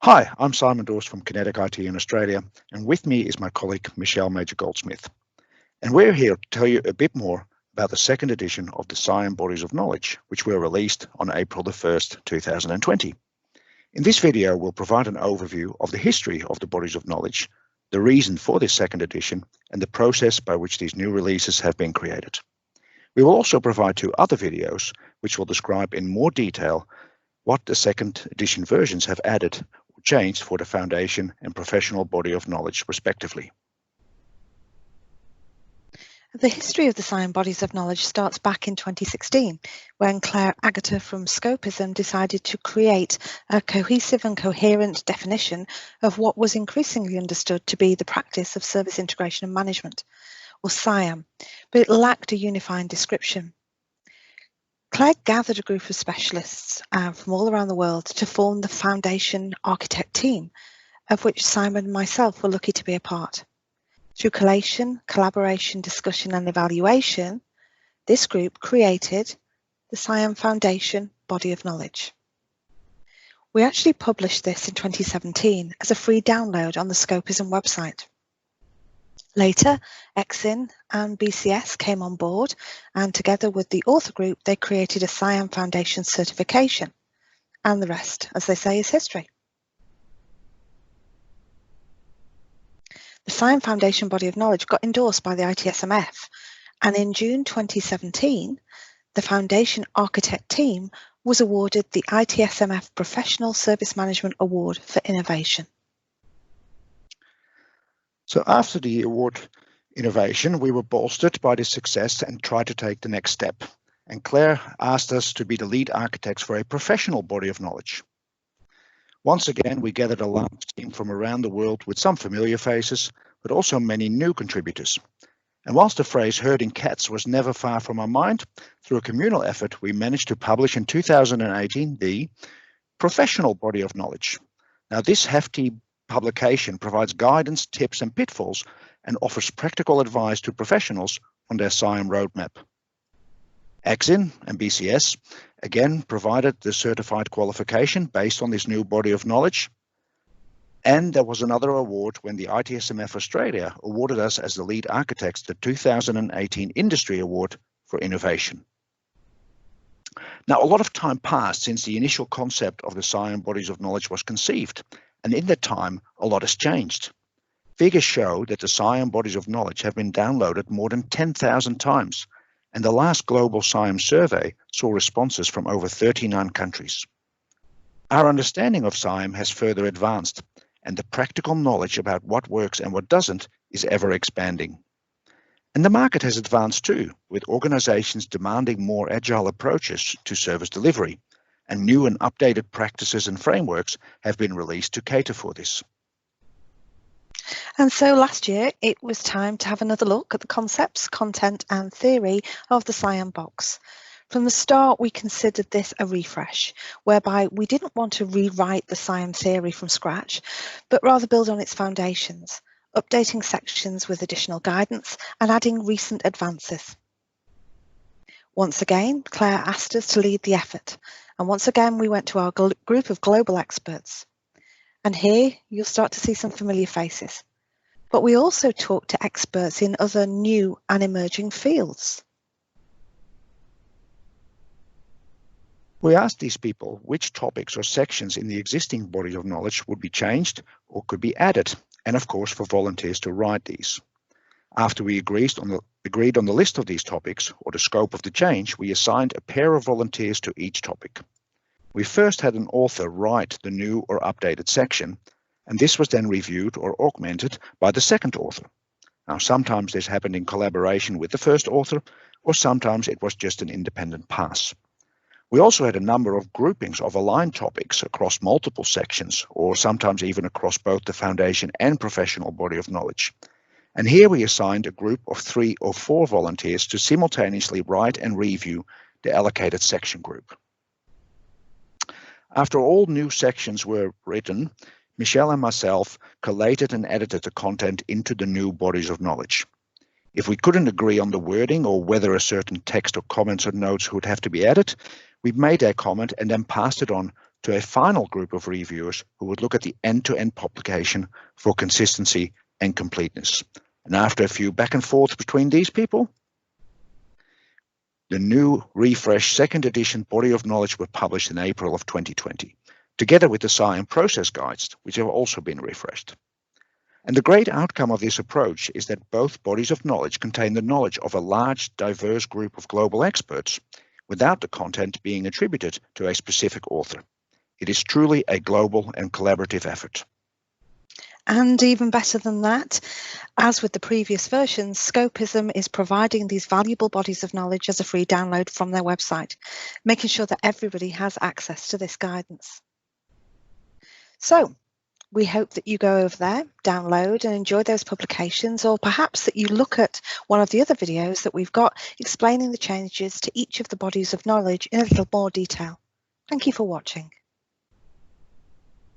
Hi, I'm Simon Dorst from Kinetic IT in Australia, and with me is my colleague Michelle Major-Goldsmith. And we're here to tell you a bit more about the second edition of the SIAM Bodies of Knowledge, which were released on April the 1st, 2020. In this video, we'll provide an overview of the history of the Bodies of Knowledge, the reason for this second edition, and the process by which these new releases have been created. We will also provide two other videos, which will describe in more detail what the second edition versions have added or changed for the foundation and professional body of knowledge, respectively. The history of the SIAM Bodies of Knowledge starts back in 2016, when Claire Agata from Scopism decided to create a cohesive and coherent definition of what was increasingly understood to be the practice of service integration and management, or SIAM, but it lacked a unifying description. Claire gathered a group of specialists from all around the world to form the Foundation Architect team, of which Simon and myself were lucky to be a part. Through collation, collaboration, discussion and evaluation, this group created the SIAM Foundation Body of Knowledge. We actually published this in 2017 as a free download on the Scopism website. Later, EXIN and BCS came on board, and together with the author group, they created a SIAM Foundation certification. And the rest, as they say, is history. The SIAM Foundation Body of Knowledge got endorsed by the ITSMF, and in June 2017, the Foundation Architect team was awarded the ITSMF Professional Service Management Award for Innovation. So after the award innovation, we were bolstered by this success and tried to take the next step. And Claire asked us to be the lead architects for a professional body of knowledge. Once again, we gathered a large team from around the world with some familiar faces, but also many new contributors. And whilst the phrase herding cats was never far from our mind, through a communal effort, we managed to publish in 2018 the Professional Body of Knowledge. Now, this hefty publication provides guidance, tips and pitfalls and offers practical advice to professionals on their SIAM roadmap. EXIN and BCS again provided the certified qualification based on this new body of knowledge. And there was another award when the ITSMF Australia awarded us as the lead architects the 2018 Industry Award for Innovation. Now, a lot of time passed since the initial concept of the SIAM Bodies of Knowledge was conceived, and in that time, a lot has changed. Figures show that the SIAM Bodies of Knowledge have been downloaded more than 10,000 times, and the last global SIAM survey saw responses from over 39 countries. Our understanding of SIAM has further advanced, and the practical knowledge about what works and what doesn't is ever expanding. And the market has advanced too, with organizations demanding more agile approaches to service delivery, and new and updated practices and frameworks have been released to cater for this. And so last year, it was time to have another look at the concepts, content and theory of the SIAM box. From the start, we considered this a refresh, whereby we didn't want to rewrite the SIAM theory from scratch, but rather build on its foundations, updating sections with additional guidance and adding recent advances. Once again, Claire asked us to lead the effort, and once again we went to our group of global experts. And here you'll start to see some familiar faces. But we also talked to experts in other new and emerging fields. We asked these people which topics or sections in the existing body of knowledge would be changed or could be added, and of course for volunteers to write these. After we agreed on the list of these topics or the scope of the change, we assigned a pair of volunteers to each topic. We first had an author write the new or updated section, and this was then reviewed or augmented by the second author. Now, sometimes this happened in collaboration with the first author, or sometimes it was just an independent pass. We also had a number of groupings of aligned topics across multiple sections, or sometimes even across both the foundation and professional body of knowledge. And here we assigned a group of 3 or 4 volunteers to simultaneously write and review the allocated section group. After all new sections were written, Michelle and myself collated and edited the content into the new bodies of knowledge. If we couldn't agree on the wording or whether a certain text or comments or notes would have to be added, we made a comment and then passed it on to a final group of reviewers who would look at the end-to-end publication for consistency and completeness. And after a few back and forth between these people, the new refreshed second edition body of knowledge were published in April of 2020, together with the SIAM process guides, which have also been refreshed. And the great outcome of this approach is that both bodies of knowledge contain the knowledge of a large, diverse group of global experts without the content being attributed to a specific author. It is truly a global and collaborative effort. And even better than that, as with the previous versions, Scopism is providing these valuable bodies of knowledge as a free download from their website, making sure that everybody has access to this guidance. So, we hope that you go over there, download and enjoy those publications, or perhaps that you look at one of the other videos that we've got explaining the changes to each of the bodies of knowledge in a little more detail. Thank you for watching.